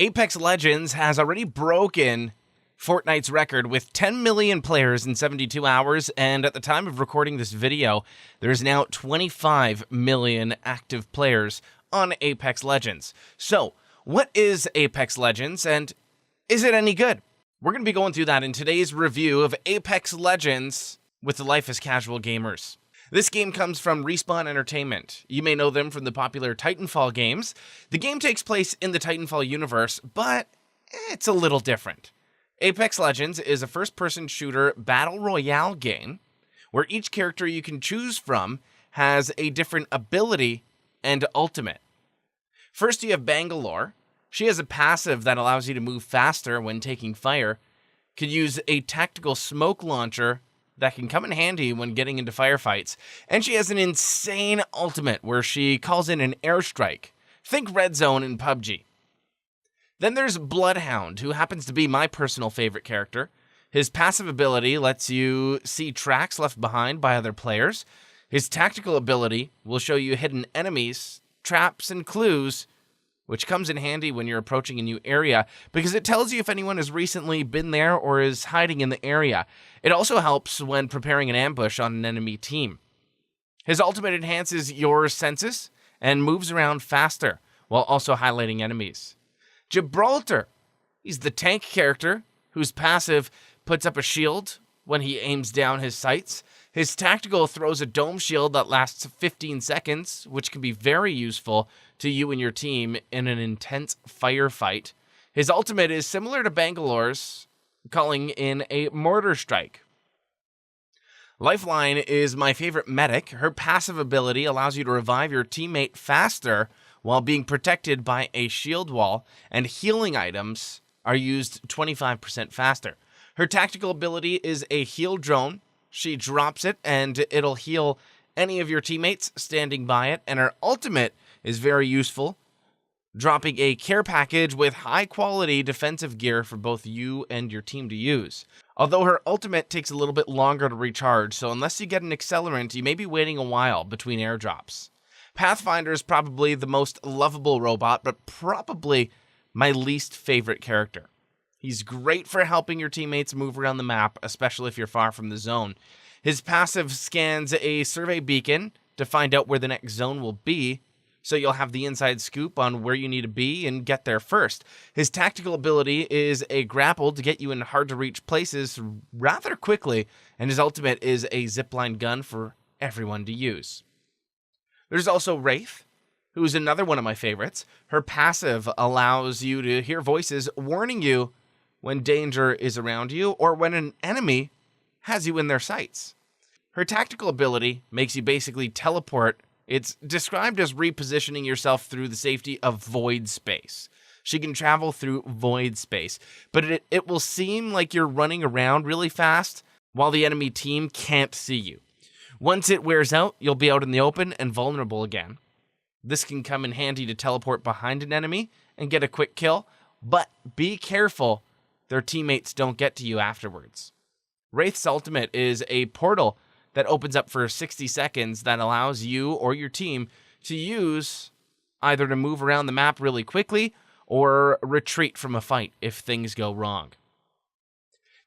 Apex Legends has already broken Fortnite's record with 10 million players in 72 hours, and at the time of recording this video, there's now 25 million active players on Apex Legends. So, what is Apex Legends, and is it any good? We're going to be going through that in today's review of Apex Legends with the Life as Casual Gamers. This game comes from Respawn Entertainment. You may know them from the popular Titanfall games. The game takes place in the Titanfall universe, but it's a little different. Apex Legends is a first-person shooter battle royale game where each character you can choose from has a different ability and ultimate. First, you have Bangalore. She has a passive that allows you to move faster when taking fire, could use a tactical smoke launcher that can come in handy when getting into firefights, and she has an insane ultimate where she calls in an airstrike. Think Red Zone in PUBG. Then there's Bloodhound, who happens to be my personal favorite character. His passive ability lets you see tracks left behind by other players. His tactical ability will show you hidden enemies, traps, and clues, which comes in handy when you're approaching a new area because it tells you if anyone has recently been there or is hiding in the area. It also helps when preparing an ambush on an enemy team. His ultimate enhances your senses and moves around faster while also highlighting enemies. Gibraltar. He's the tank character whose passive puts up a shield when he aims down his sights. His tactical throws a dome shield that lasts 15 seconds, which can be very useful to you and your team in an intense firefight. His ultimate is similar to Bangalore's, calling in a mortar strike. Lifeline is my favorite medic. Her passive ability allows you to revive your teammate faster while being protected by a shield wall, and healing items are used 25% faster. Her tactical ability is a heal drone. She drops it and it'll heal any of your teammates standing by it, and her ultimate is very useful, dropping a care package with high-quality defensive gear for both you and your team to use. Although her ultimate takes a little bit longer to recharge, so unless you get an accelerant, you may be waiting a while between airdrops. Pathfinder is probably the most lovable robot, but probably my least favorite character. He's great for helping your teammates move around the map, especially if you're far from the zone. His passive scans a survey beacon to find out where the next zone will be, so you'll have the inside scoop on where you need to be and get there first. His tactical ability is a grapple to get you in hard-to-reach places rather quickly, and his ultimate is a zipline gun for everyone to use. There's also Wraith, who's another one of my favorites. Her passive allows you to hear voices warning you when danger is around you or when an enemy has you in their sights. Her tactical ability makes you basically teleport. It's described as repositioning yourself through the safety of void space. She can travel through void space, but it will seem like you're running around really fast while the enemy team can't see you. Once it wears out, you'll be out in the open and vulnerable again. This can come in handy to teleport behind an enemy and get a quick kill, but be careful their teammates don't get to you afterwards. Wraith's ultimate is a portal that opens up for 60 seconds that allows you or your team to use either to move around the map really quickly or retreat from a fight if things go wrong.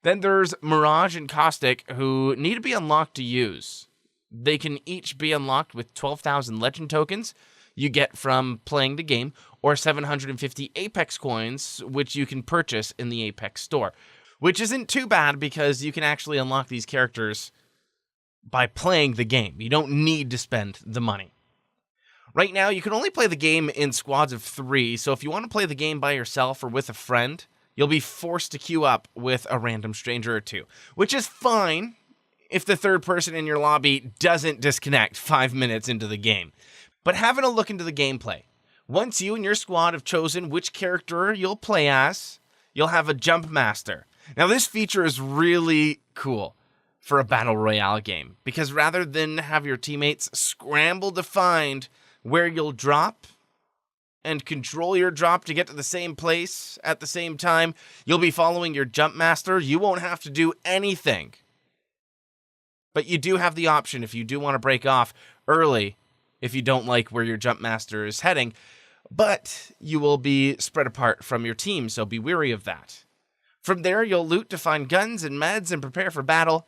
Then there's Mirage and Caustic, who need to be unlocked to use. They can each be unlocked with 12,000 legend tokens you get from playing the game, or 750 Apex coins, which you can purchase in the Apex store, which isn't too bad because you can actually unlock these characters by playing the game. You don't need to spend the money. Right now, you can only play the game in squads of 3, so if you want to play the game by yourself or with a friend, you'll be forced to queue up with a random stranger or two, which is fine if the third person in your lobby doesn't disconnect 5 minutes into the game. But having a look into the gameplay, once you and your squad have chosen which character you'll play as, you'll have a jump master. Now, this feature is really cool for a battle royale game, because rather than have your teammates scramble to find where you'll drop and control your drop to get to the same place at the same time, you'll be following your jump master. You won't have to do anything. But you do have the option if you do want to break off early, if you don't like where your jump master is heading. but you will be spread apart from your team, so be wary of that. From there, you'll loot to find guns and meds and prepare for battle.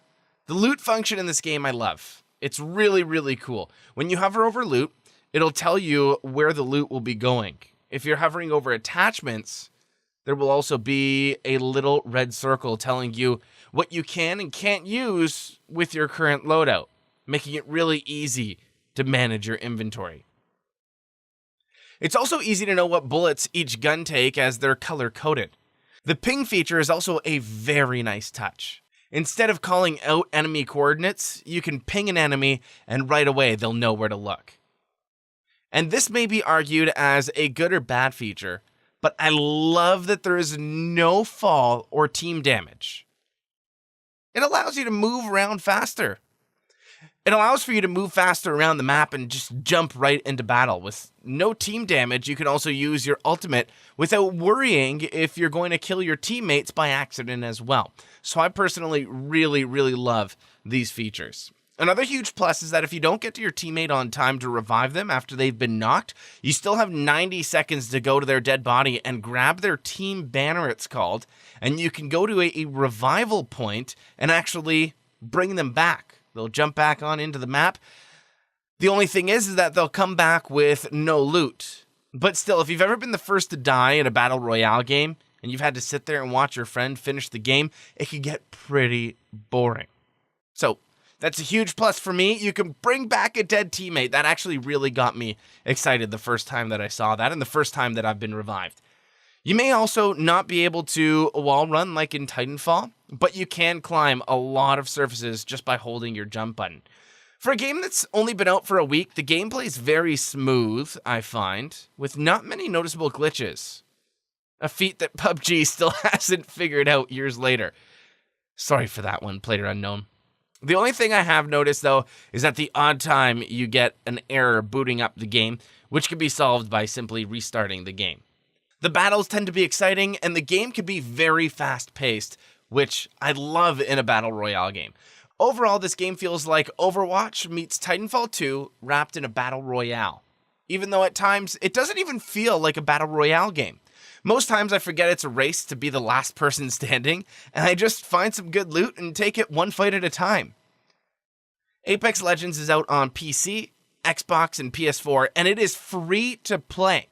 The loot function in this game I love. It's really, really cool. When you hover over loot, it'll tell you where the loot will be going. If you're hovering over attachments, there will also be a little red circle telling you what you can and can't use with your current loadout, making it really easy to manage your inventory. It's also easy to know what bullets each gun take as they're color-coded. The ping feature is also a very nice touch. Instead of calling out enemy coordinates, you can ping an enemy and right away they'll know where to look. And this may be argued as a good or bad feature, but I love that there is no fall or team damage. It allows you to move around faster. It allows for you to move faster around the map and just jump right into battle. With no team damage, you can also use your ultimate without worrying if you're going to kill your teammates by accident as well. So I personally really, really love these features. Another huge plus is that if you don't get to your teammate on time to revive them after they've been knocked, you still have 90 seconds to go to their dead body and grab their team banner, it's called, and you can go to a revival point and actually bring them back. They'll jump back on into the map. The only thing is that they'll come back with no loot. But still, if you've ever been the first to die in a battle royale game and you've had to sit there and watch your friend finish the game, it can get pretty boring. So that's a huge plus for me. You can bring back a dead teammate. That actually really got me excited the first time that I saw that and the first time that I've been revived. You may also not be able to wall run like in Titanfall, but you can climb a lot of surfaces just by holding your jump button. For a game that's only been out for a week, the gameplay is very smooth, I find, with not many noticeable glitches. A feat that PUBG still hasn't figured out years later. Sorry for that one, PlayerUnknown. The only thing I have noticed, though, is that the odd time you get an error booting up the game, which can be solved by simply restarting the game. The battles tend to be exciting, and the game can be very fast-paced, which I love in a battle royale game. Overall, this game feels like Overwatch meets Titanfall 2 wrapped in a battle royale. Even though at times, it doesn't even feel like a battle royale game. Most times I forget it's a race to be the last person standing, and I just find some good loot and take it one fight at a time. Apex Legends is out on PC, Xbox, and PS4, and it is free to play.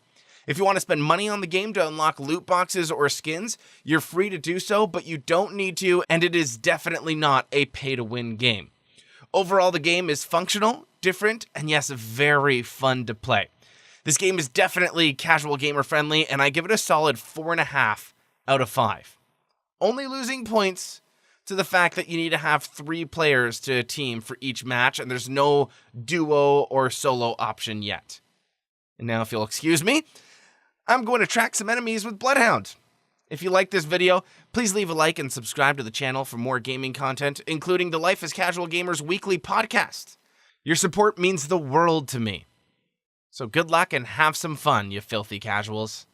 If you want to spend money on the game to unlock loot boxes or skins, you're free to do so, but you don't need to, and it is definitely not a pay-to-win game. Overall, the game is functional, different, and yes, very fun to play. This game is definitely casual gamer friendly, and I give it a solid 4.5 out of 5. Only losing points to the fact that you need to have 3 players to a team for each match, and there's no duo or solo option yet. And now, if you'll excuse me, I'm going to track some enemies with Bloodhound. If you like this video, please leave a like and subscribe to the channel for more gaming content, including the Life as Casual Gamers weekly podcast. Your support means the world to me. So good luck and have some fun, you filthy casuals.